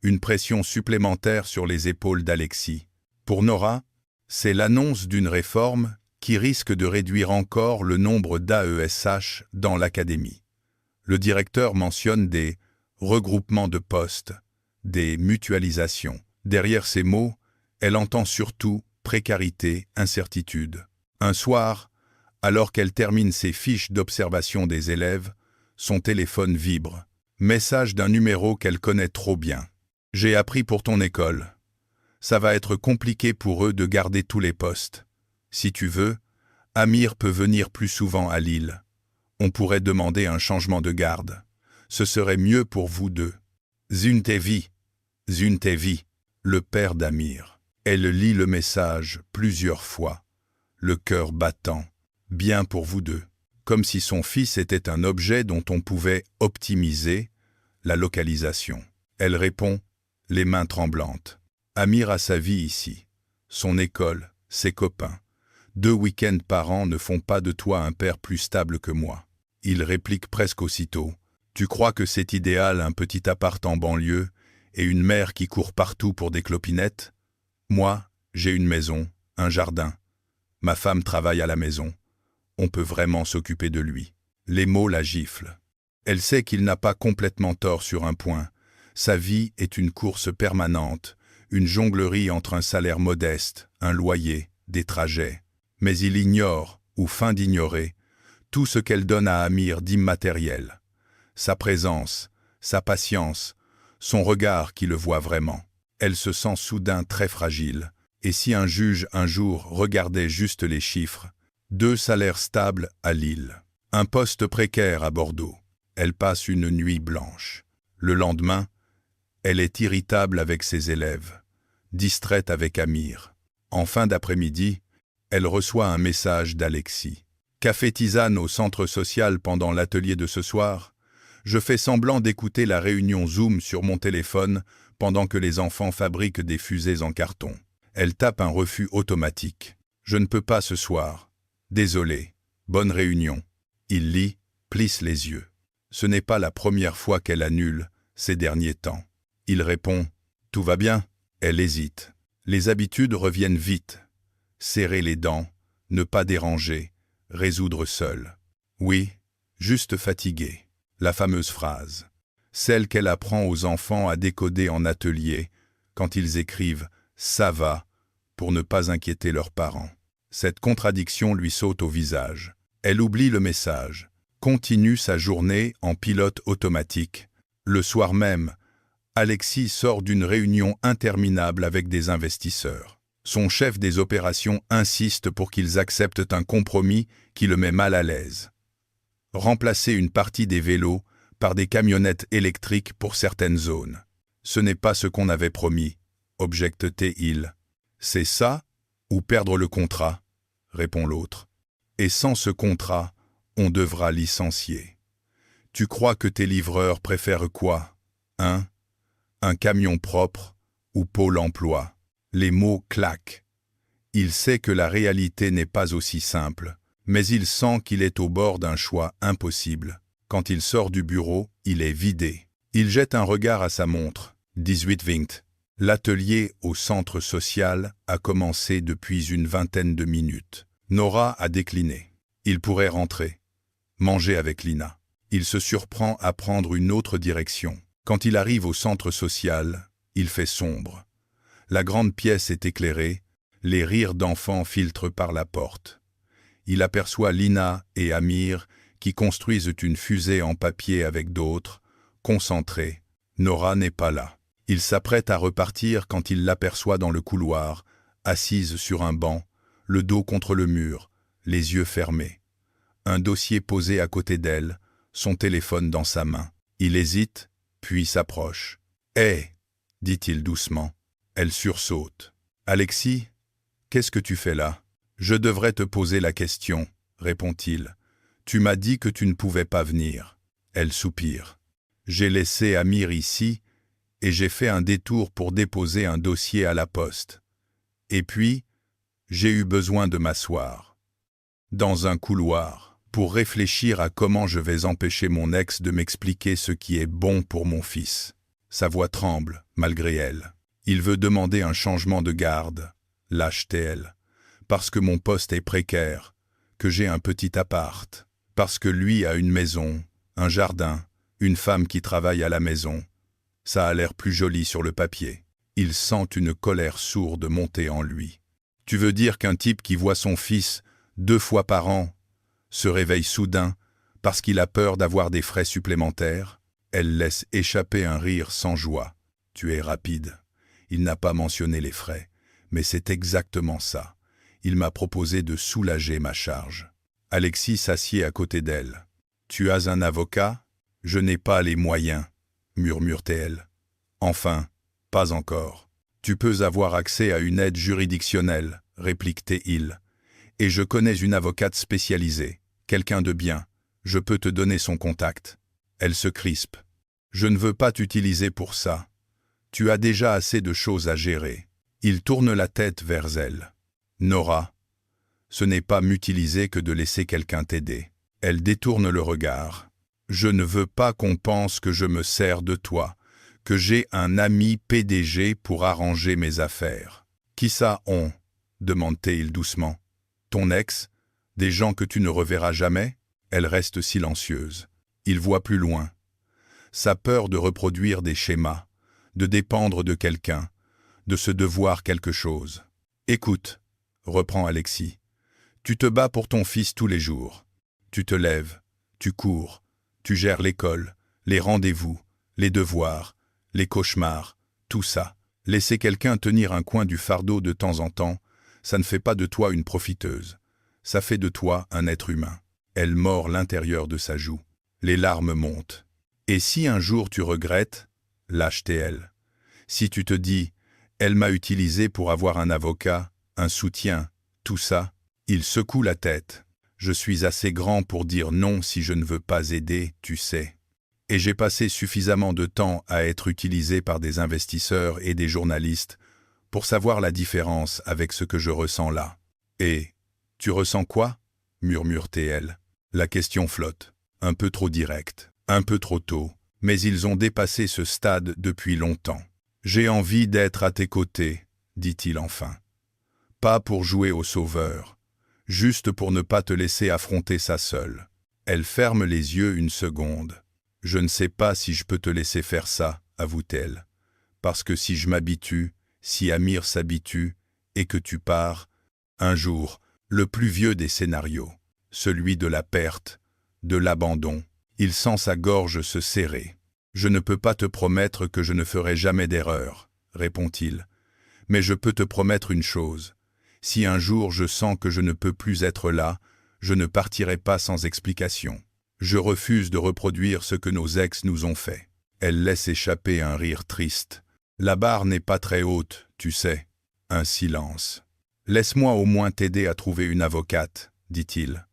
Une pression supplémentaire sur les épaules d'Alexis. Pour Nora, C'est l'annonce d'une réforme qui risque de réduire encore le nombre d'AESH dans l'académie. Le directeur mentionne des regroupements de postes, des mutualisations. Derrière ces mots, elle entend surtout précarité, incertitude. Un soir, alors qu'elle termine ses fiches d'observation des élèves, son téléphone vibre. Message d'un numéro qu'elle connaît trop bien. « J'ai appris pour ton école. Ça va être compliqué pour eux de garder tous les postes. Si tu veux, Amir peut venir plus souvent à Lille. On pourrait demander un changement de garde. Ce serait mieux pour vous deux. Zuntevi, le père d'Amir. » Elle lit le message plusieurs fois, le cœur battant. Bien pour vous deux. Comme si son fils était un objet dont on pouvait optimiser la localisation. Elle répond, les mains tremblantes. Amir a sa vie ici, son école, ses copains. 2 week-ends par an ne font pas de toi un père plus stable que moi. Il réplique presque aussitôt. Tu crois que c'est idéal un petit appart en banlieue et une mère qui court partout pour des clopinettes? Moi, j'ai une maison, un jardin. Ma femme travaille à la maison. On peut vraiment s'occuper de lui. Les mots la giflent. Elle sait qu'il n'a pas complètement tort sur un point. Sa vie est une course permanente, une jonglerie entre un salaire modeste, un loyer, des trajets. Mais il ignore, ou feint d'ignorer, tout ce qu'elle donne à Amir d'immatériel. Sa présence, sa patience, son regard qui le voit vraiment. Elle se sent soudain très fragile. Et si un juge un jour regardait juste les chiffres, 2 salaires stables à Lille, un poste précaire à Bordeaux. Elle passe une nuit blanche. Le lendemain, elle est irritable avec ses élèves, distraite avec Amir. En fin d'après-midi, elle reçoit un message d'Alexis. Café tisane au centre social pendant l'atelier de ce soir. Je fais semblant d'écouter la réunion Zoom sur mon téléphone pendant que les enfants fabriquent des fusées en carton. Elle tape un refus automatique. Je ne peux pas ce soir. Désolé. Bonne réunion. Il lit, plisse les yeux. Ce n'est pas la première fois qu'elle annule ces derniers temps. Il répond, tout va bien. Elle hésite. Les habitudes reviennent vite. Serrer les dents, ne pas déranger, résoudre seul. Oui, juste fatigué. La fameuse phrase. Celle qu'elle apprend aux enfants à décoder en atelier quand ils écrivent « ça va » pour ne pas inquiéter leurs parents. Cette contradiction lui saute au visage. Elle oublie le message, continue sa journée en pilote automatique. Le soir même, Alexis sort d'une réunion interminable avec des investisseurs. Son chef des opérations insiste pour qu'ils acceptent un compromis qui le met mal à l'aise. Remplacer une partie des vélos par des camionnettes électriques pour certaines zones. Ce n'est pas ce qu'on avait promis, objecte-t-il. C'est ça, ou perdre le contrat, répond l'autre. Et sans ce contrat, on devra licencier. Tu crois que tes livreurs préfèrent quoi? Un camion propre ou Pôle emploi? Les mots claquent. Il sait que la réalité n'est pas aussi simple, mais il sent qu'il est au bord d'un choix impossible. Quand il sort du bureau, il est vidé. Il jette un regard à sa montre. 18h20. L'atelier au centre social a commencé depuis une vingtaine de minutes. Nora a décliné. Il pourrait rentrer, manger avec Lina. Il se surprend à prendre une autre direction. Quand il arrive au centre social, il fait sombre. La grande pièce est éclairée, les rires d'enfants filtrent par la porte. Il aperçoit Lina et Amir qui construisent une fusée en papier avec d'autres, concentrés. Nora n'est pas là. Il s'apprête à repartir quand il l'aperçoit dans le couloir, assise sur un banc, le dos contre le mur, les yeux fermés. Un dossier posé à côté d'elle, son téléphone dans sa main. Il hésite, puis s'approche. « Hé !» dit-il doucement. Elle sursaute. « Alexis, qu'est-ce que tu fais là ?»« Je devrais te poser la question, » répond-il. « Tu m'as dit que tu ne pouvais pas venir. » Elle soupire. « J'ai laissé Amir ici et j'ai fait un détour pour déposer un dossier à la poste. Et puis, j'ai eu besoin de m'asseoir dans un couloir pour réfléchir à comment je vais empêcher mon ex de m'expliquer ce qui est bon pour mon fils. » Sa voix tremble, malgré elle. Il veut demander un changement de garde. Lâcheté-elle. Parce que mon poste est précaire, que j'ai un petit appart, parce que lui a une maison, un jardin, une femme qui travaille à la maison. Ça a l'air plus joli sur le papier. Il sent une colère sourde monter en lui. Tu veux dire qu'un type qui voit son fils 2 fois par an se réveille soudain parce qu'il a peur d'avoir des frais supplémentaires? Elle laisse échapper un rire sans joie. Tu es rapide. Il n'a pas mentionné les frais, mais c'est exactement ça. Il m'a proposé de soulager ma charge. Alexis s'assied à côté d'elle. Tu as un avocat? Je n'ai pas les moyens, murmure-t-elle. Enfin, pas encore. Tu peux avoir accès à une aide juridictionnelle, réplique-t-il. Et je connais une avocate spécialisée, quelqu'un de bien. Je peux te donner son contact. Elle se crispe. Je ne veux pas t'utiliser pour ça. Tu as déjà assez de choses à gérer. Il tourne la tête vers elle. Nora, ce n'est pas m'utiliser que de laisser quelqu'un t'aider. Elle détourne le regard. Je ne veux pas qu'on pense que je me sers de toi, que j'ai un ami PDG pour arranger mes affaires. Qui ça on? Demande-t-il doucement. Ton ex? Des gens que tu ne reverras jamais? Elle reste silencieuse. Il voit plus loin. Sa peur de reproduire des schémas, de dépendre de quelqu'un, de se devoir quelque chose. Écoute, reprend Alexis, tu te bats pour ton fils tous les jours. Tu te lèves, tu cours, tu gères l'école, les rendez-vous, les devoirs, les cauchemars, tout ça. Laisser quelqu'un tenir un coin du fardeau de temps en temps, ça ne fait pas de toi une profiteuse. Ça fait de toi un être humain. Elle mord l'intérieur de sa joue. Les larmes montent. Et si un jour tu regrettes, lâche-t-elle. Si tu te dis, elle m'a utilisé pour avoir un avocat, un soutien, tout ça, il secoue la tête. Je suis assez grand pour dire non si je ne veux pas aider, tu sais. Et j'ai passé suffisamment de temps à être utilisé par des investisseurs et des journalistes pour savoir la différence avec ce que je ressens là. Et, tu ressens quoi? Murmure-t-elle. La question flotte, un peu trop directe, un peu trop tôt, mais ils ont dépassé ce stade depuis longtemps. J'ai envie d'être à tes côtés, dit-il enfin. Pas pour jouer au sauveur, juste pour ne pas te laisser affronter ça seule. Elle ferme les yeux une seconde. Je ne sais pas si je peux te laisser faire ça, avoue-t-elle. Parce que si je m'habitue, si Amir s'habitue, et que tu pars, un jour, le plus vieux des scénarios, celui de la perte, de l'abandon, il sent sa gorge se serrer. Je ne peux pas te promettre que je ne ferai jamais d'erreur, répond-il. Mais je peux te promettre une chose. Si un jour je sens que je ne peux plus être là, je ne partirai pas sans explication. Je refuse de reproduire ce que nos ex nous ont fait. Elle laisse échapper un rire triste. La barre n'est pas très haute, tu sais. Un silence. Laisse-moi au moins t'aider à trouver une avocate, dit-il.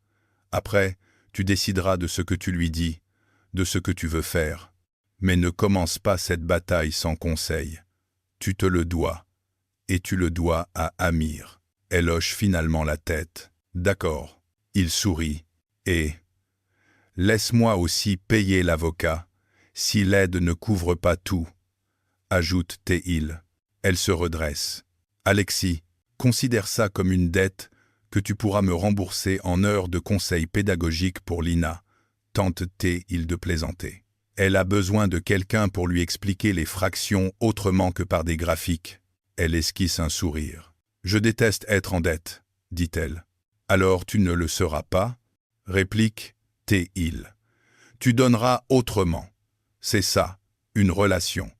Après, tu décideras de ce que tu lui dis, de ce que tu veux faire. Mais ne commence pas cette bataille sans conseil. Tu te le dois. Et tu le dois à Amir. Elle hoche finalement la tête. D'accord. Il sourit. Et... laisse-moi aussi payer l'avocat, si l'aide ne couvre pas tout, ajoute-t-il. Elle se redresse. Alexis, considère ça comme une dette que tu pourras me rembourser en heures de conseil pédagogique pour Lina, tente-t-il de plaisanter. Elle a besoin de quelqu'un pour lui expliquer les fractions autrement que par des graphiques. Elle esquisse un sourire. Je déteste être en dette, dit-elle. Alors tu ne le seras pas, réplique-t-il. Tu donneras autrement. C'est ça, une relation.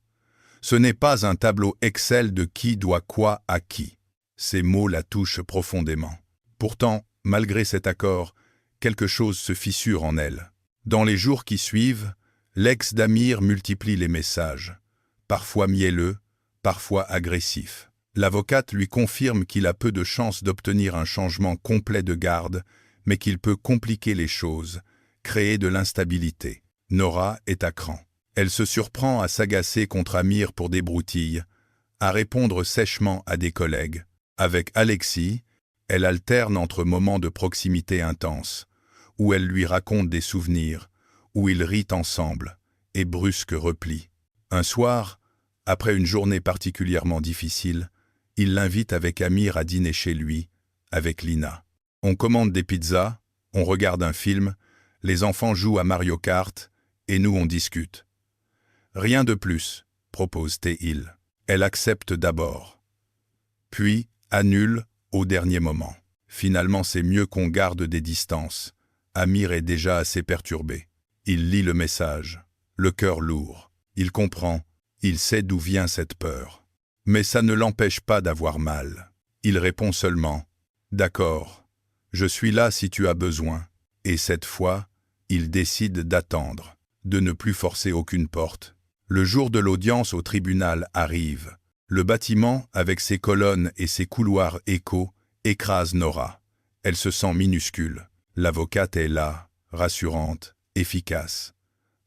Ce n'est pas un tableau Excel de qui doit quoi à qui. Ces mots la touchent profondément. Pourtant, malgré cet accord, quelque chose se fissure en elle. Dans les jours qui suivent, l'ex d'Amir multiplie les messages, parfois mielleux, parfois agressifs. L'avocate lui confirme qu'il a peu de chances d'obtenir un changement complet de garde, mais qu'il peut compliquer les choses, créer de l'instabilité. Nora est à cran. Elle se surprend à s'agacer contre Amir pour des broutilles, à répondre sèchement à des collègues. Avec Alexis, elle alterne entre moments de proximité intense, où elle lui raconte des souvenirs, où ils rient ensemble, et brusque repli. Un soir, après une journée particulièrement difficile, il l'invite avec Amir à dîner chez lui, avec Lina. On commande des pizzas, on regarde un film, les enfants jouent à Mario Kart, et nous on discute. Rien de plus, propose Théil. Elle accepte d'abord. Puis, annule au dernier moment. Finalement, c'est mieux qu'on garde des distances. Amir est déjà assez perturbé. Il lit le message, le cœur lourd. Il comprend, il sait d'où vient cette peur. Mais ça ne l'empêche pas d'avoir mal. Il répond seulement « D'accord, je suis là si tu as besoin ». Et cette fois, il décide d'attendre, de ne plus forcer aucune porte. Le jour de l'audience au tribunal arrive. Le bâtiment, avec ses colonnes et ses couloirs échos, écrase Nora. Elle se sent minuscule. L'avocate est là, rassurante, efficace.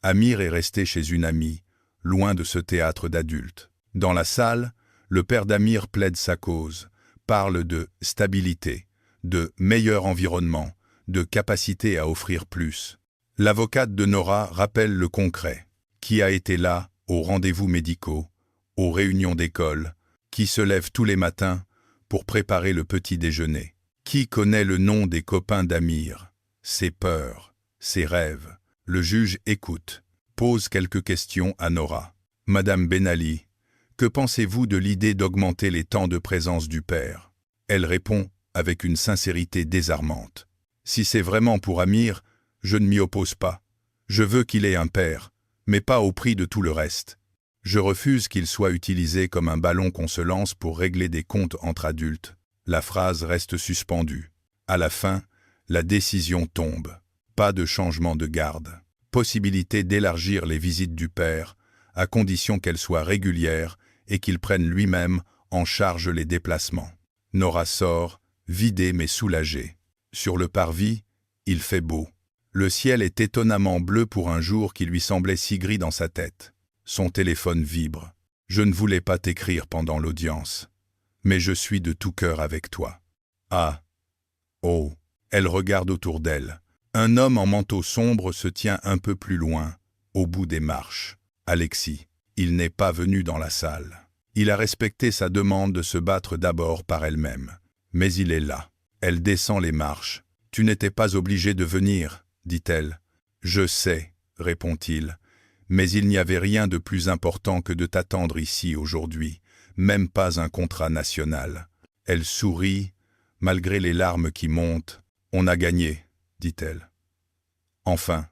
Amir est resté chez une amie, loin de ce théâtre d'adultes. Dans la salle, le père d'Amir plaide sa cause, parle de stabilité, de meilleur environnement, de capacité à offrir plus. L'avocate de Nora rappelle le concret, qui a été là, aux rendez-vous médicaux, aux réunions d'école, qui se lève tous les matins pour préparer le petit déjeuner, qui connaît le nom des copains d'Amir, ses peurs, ses rêves. Le juge écoute, pose quelques questions à Nora. « Madame Ben Ali, que pensez-vous de l'idée d'augmenter les temps de présence du père ?» Elle répond avec une sincérité désarmante. « Si c'est vraiment pour Amir, je ne m'y oppose pas. Je veux qu'il ait un père, mais pas au prix de tout le reste. Je refuse qu'il soit utilisé comme un ballon qu'on se lance pour régler des comptes entre adultes. » La phrase reste suspendue. À la fin, la décision tombe. Pas de changement de garde. Possibilité d'élargir les visites du père, à condition qu'elles soient régulières et qu'il prenne lui-même en charge les déplacements. Nora sort, vidée mais soulagée. Sur le parvis, il fait beau. Le ciel est étonnamment bleu pour un jour qui lui semblait si gris dans sa tête. Son téléphone vibre. « Je ne voulais pas t'écrire pendant l'audience, mais je suis de tout cœur avec toi. » Ah. Oh. Elle regarde autour d'elle. Un homme en manteau sombre se tient un peu plus loin, au bout des marches. Alexis. Il n'est pas venu dans la salle. Il a respecté sa demande de se battre d'abord par elle-même. Mais il est là. Elle descend les marches. « Tu n'étais pas obligé de venir, » dit-elle. « Je sais, » répond-il. « Mais il n'y avait rien de plus important que de t'attendre ici aujourd'hui, même pas un contrat national. » Elle sourit, malgré les larmes qui montent. « On a gagné, » dit-elle. Enfin,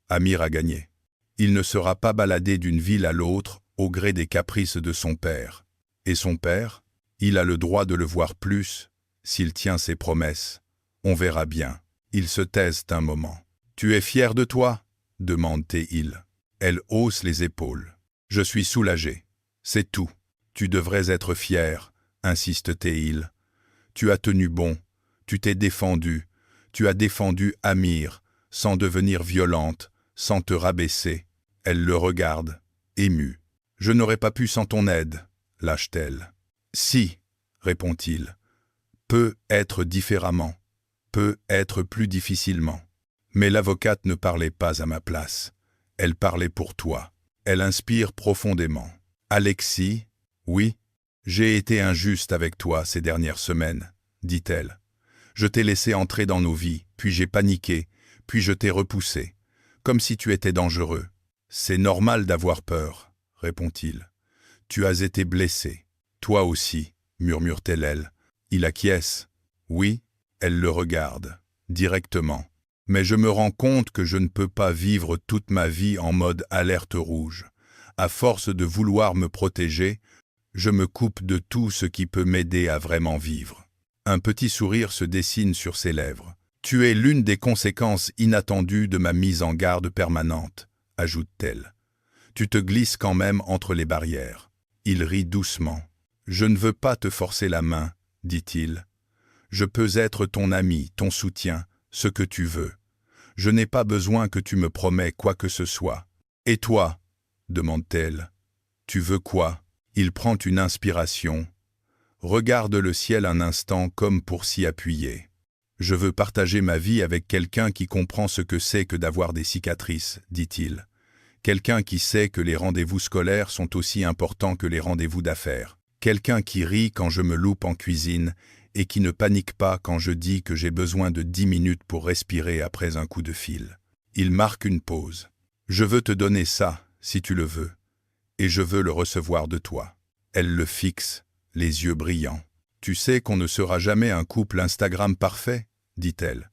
Amir a gagné. Il ne sera pas baladé d'une ville à l'autre au gré des caprices de son père. Et son père, il a le droit de le voir plus, s'il tient ses promesses. On verra bien. Ils se taisent un moment. « Tu es fier de toi ?» demande Théil. Elle hausse les épaules. « Je suis soulagée. C'est tout. Tu devrais être fier, » insiste Théil. « Tu as tenu bon. Tu t'es défendu. Tu as défendu Amir, sans devenir violente, sans te rabaisser. » Elle le regarde, émue. « Je n'aurais pas pu sans ton aide, » lâche-t-elle. « Si, » répond-il. « Peut être différemment, peut être plus difficilement. Mais l'avocate ne parlait pas à ma place. Elle parlait pour toi. » Elle inspire profondément. « Alexis, oui, j'ai été injuste avec toi ces dernières semaines, » dit-elle. « Je t'ai laissé entrer dans nos vies, puis j'ai paniqué, puis je t'ai repoussé, comme si tu étais dangereux. »« C'est normal d'avoir peur, » répond-il. « Tu as été blessé. Toi aussi, » murmure-t-elle. Il acquiesce. « Oui. » Elle le regarde, directement. « Mais je me rends compte que je ne peux pas vivre toute ma vie en mode alerte rouge. À force de vouloir me protéger, je me coupe de tout ce qui peut m'aider à vraiment vivre. » Un petit sourire se dessine sur ses lèvres. « Tu es l'une des conséquences inattendues de ma mise en garde permanente, » ajoute-t-elle. « Tu te glisses quand même entre les barrières. » Il rit doucement. « Je ne veux pas te forcer la main, » dit-il. « Je peux être ton ami, ton soutien, ce que tu veux. Je n'ai pas besoin que tu me promets quoi que ce soit. »« Et toi ?» demande-t-elle. « Tu veux quoi ?» Il prend une inspiration. Regarde le ciel un instant comme pour s'y appuyer. « Je veux partager ma vie avec quelqu'un qui comprend ce que c'est que d'avoir des cicatrices, » dit-il. « Quelqu'un qui sait que les rendez-vous scolaires sont aussi importants que les rendez-vous d'affaires. Quelqu'un qui rit quand je me loupe en cuisine et qui ne panique pas quand je dis que j'ai besoin de 10 minutes pour respirer après un coup de fil. Il marque une pause. Je veux te donner ça, si tu le veux, et je veux le recevoir de toi. Elle le fixe, les yeux brillants. Tu sais qu'on ne sera jamais un couple Instagram parfait, dit-elle.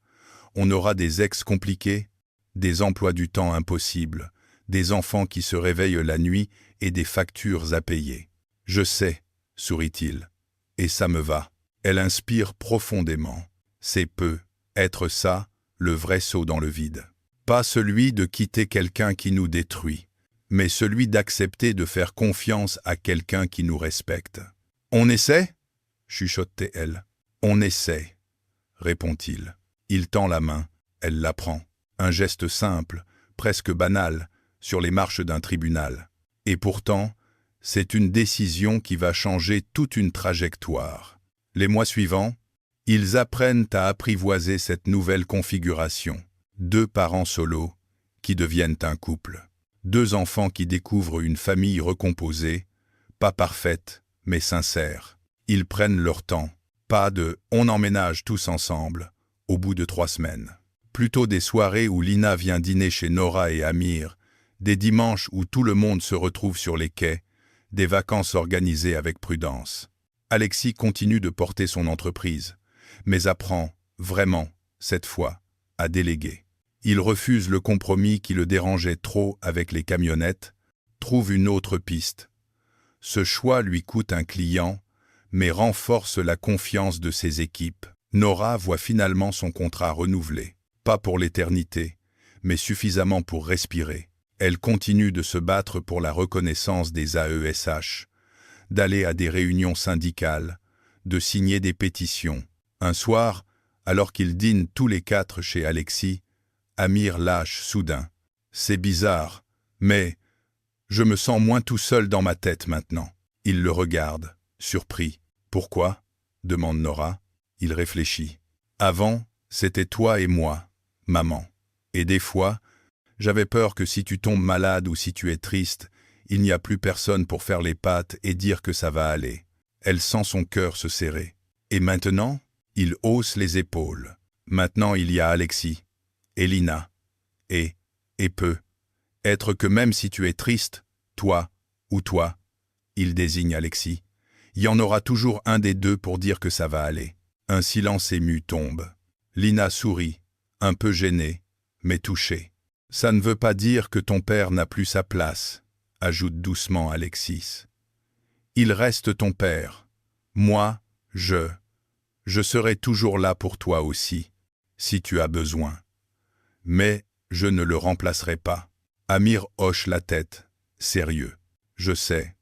On aura des ex compliqués, des emplois du temps impossibles, des enfants qui se réveillent la nuit et des factures à payer. Je sais, sourit-il, et ça me va. Elle inspire profondément. C'est peu, être ça, le vrai saut dans le vide. Pas celui de quitter quelqu'un qui nous détruit, mais celui d'accepter de faire confiance à quelqu'un qui nous respecte. On essaie ? chuchote-t-elle. On essaie, répond-il. Il tend la main, elle la prend. Un geste simple, presque banal, sur les marches d'un tribunal. Et pourtant, c'est une décision qui va changer toute une trajectoire. Les mois suivants, ils apprennent à apprivoiser cette nouvelle configuration. 2 parents solos qui deviennent un couple. 2 enfants qui découvrent une famille recomposée, pas parfaite, mais sincère. Ils prennent leur temps. Pas de « on emménage tous ensemble » au bout de 3 semaines. Plutôt des soirées où Lina vient dîner chez Nora et Amir, des dimanches où tout le monde se retrouve sur les quais, des vacances organisées avec prudence. Alexis continue de porter son entreprise, mais apprend, vraiment, cette fois, à déléguer. Il refuse le compromis qui le dérangeait trop avec les camionnettes, trouve une autre piste. Ce choix lui coûte un client, mais renforce la confiance de ses équipes. Nora voit finalement son contrat renouvelé. Pas pour l'éternité, mais suffisamment pour respirer. Elle continue de se battre pour la reconnaissance des AESH, d'aller à des réunions syndicales, de signer des pétitions. Un soir, alors qu'ils dînent tous les 4 chez Alexis, Amir lâche soudain. C'est bizarre, mais je me sens moins tout seul dans ma tête maintenant. Il le regarde, surpris. Pourquoi ? demande Nora. Il réfléchit. Avant, c'était toi et moi, maman. Et des fois, j'avais peur que si tu tombes malade ou si tu es triste, il n'y a plus personne pour faire les pattes et dire que ça va aller. Elle sent son cœur se serrer. Et maintenant, il hausse les épaules. Maintenant, il y a Alexis, et Lina, et peu. Être que même si tu es triste, toi, il désigne Alexis, il y en aura toujours un des 2 pour dire que ça va aller. Un silence ému tombe. Lina sourit, un peu gênée, mais touchée. Ça ne veut pas dire que ton père n'a plus sa place, ajoute doucement Alexis. Il reste ton père. Moi, je serai toujours là pour toi aussi, si tu as besoin. Mais je ne le remplacerai pas. Amir hoche la tête, sérieux. Je sais.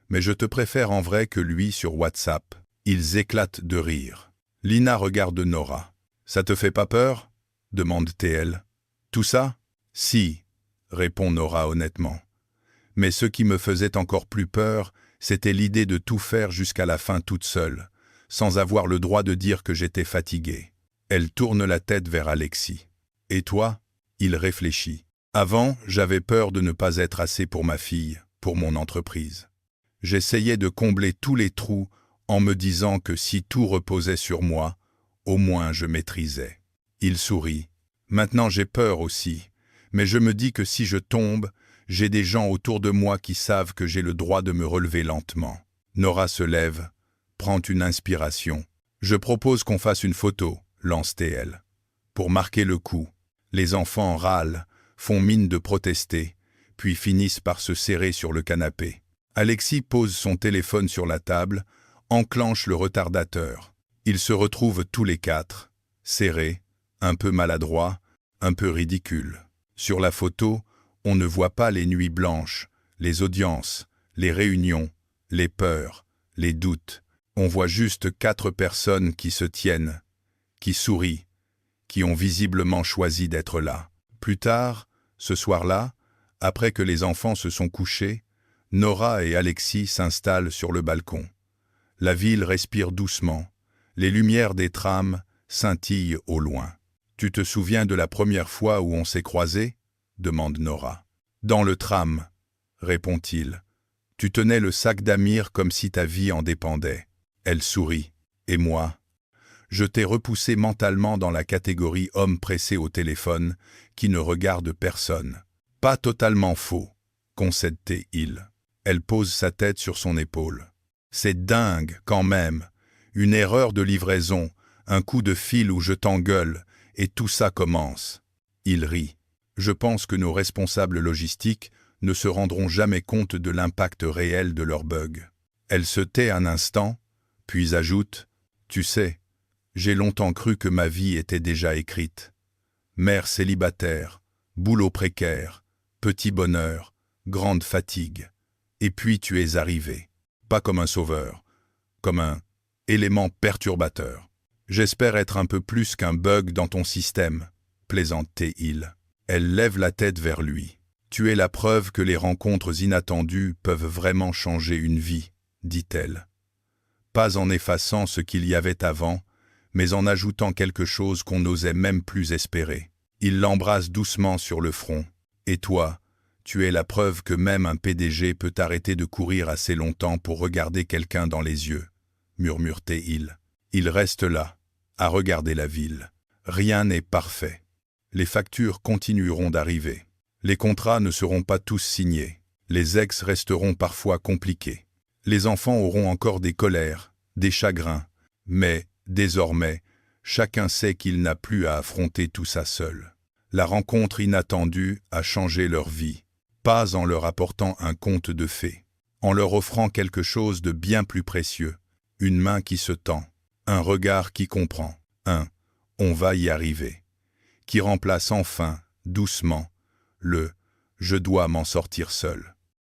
Mais je te préfère en vrai que lui sur WhatsApp. Ils éclatent de rire. Lina regarde Nora. Ça te fait pas peur ? demande-t-elle. Tout ça ? Si, répond Nora honnêtement. Mais ce qui me faisait encore plus peur, c'était l'idée de tout faire jusqu'à la fin toute seule, sans avoir le droit de dire que j'étais fatiguée. Elle tourne la tête vers Alexis. Et toi ? Il réfléchit. Avant, j'avais peur de ne pas être assez pour ma fille, pour mon entreprise. J'essayais de combler tous les trous en me disant que si tout reposait sur moi, au moins je maîtrisais. Il sourit. Maintenant j'ai peur aussi, mais je me dis que si je tombe, j'ai des gens autour de moi qui savent que j'ai le droit de me relever lentement. Nora se lève, prend une inspiration. Je propose qu'on fasse une photo, lance-t-elle. Pour marquer le coup, les enfants râlent, font mine de protester, puis finissent par se serrer sur le canapé. Alexis pose son téléphone sur la table, enclenche le retardateur. Ils se retrouvent tous les 4, serrés, un peu maladroits, un peu ridicules. Sur la photo, on ne voit pas les nuits blanches, les audiences, les réunions, les peurs, les doutes. On voit juste 4 personnes qui se tiennent, qui sourient, qui ont visiblement choisi d'être là. Plus tard, ce soir-là, après que les enfants se sont couchés, Nora et Alexis s'installent sur le balcon. La ville respire doucement. Les lumières des trams scintillent au loin. « Tu te souviens de la première fois où on s'est croisés ?» demande Nora. « Dans le tram, » répond-il. « Tu tenais le sac d'Amir comme si ta vie en dépendait. » Elle sourit. « Et moi, Je t'ai repoussé mentalement dans la catégorie homme pressé au téléphone qui ne regarde personne. Pas totalement faux, concède-t-il. Elle pose sa tête sur son épaule. C'est dingue, quand même. Une erreur de livraison, un coup de fil où je t'engueule, et tout ça commence. Il rit. Je pense que nos responsables logistiques ne se rendront jamais compte de l'impact réel de leurs bugs. Elle se tait un instant, puis ajoute « Tu sais, j'ai longtemps cru que ma vie était déjà écrite. Mère célibataire, boulot précaire, petit bonheur, grande fatigue. Et puis tu es arrivé. Pas comme un sauveur, comme un élément perturbateur. J'espère être un peu plus qu'un bug dans ton système, plaisantait-il. Elle lève la tête vers lui. Tu es la preuve que les rencontres inattendues peuvent vraiment changer une vie, dit-elle. Pas en effaçant ce qu'il y avait avant, mais en ajoutant quelque chose qu'on n'osait même plus espérer. Il l'embrasse doucement sur le front. Et toi, tu es la preuve que même un PDG peut arrêter de courir assez longtemps pour regarder quelqu'un dans les yeux, murmure-t-il. Il reste là, à regarder la ville. Rien n'est parfait. Les factures continueront d'arriver. Les contrats ne seront pas tous signés. Les ex resteront parfois compliqués. Les enfants auront encore des colères, des chagrins. Mais, désormais, chacun sait qu'il n'a plus à affronter tout ça seul. La rencontre inattendue a changé leur vie. Pas en leur apportant un conte de fées, en leur offrant quelque chose de bien plus précieux. Une main qui se tend, un regard qui comprend, un « on va y arriver », qui remplace enfin, doucement, le « je dois m'en sortir seul ».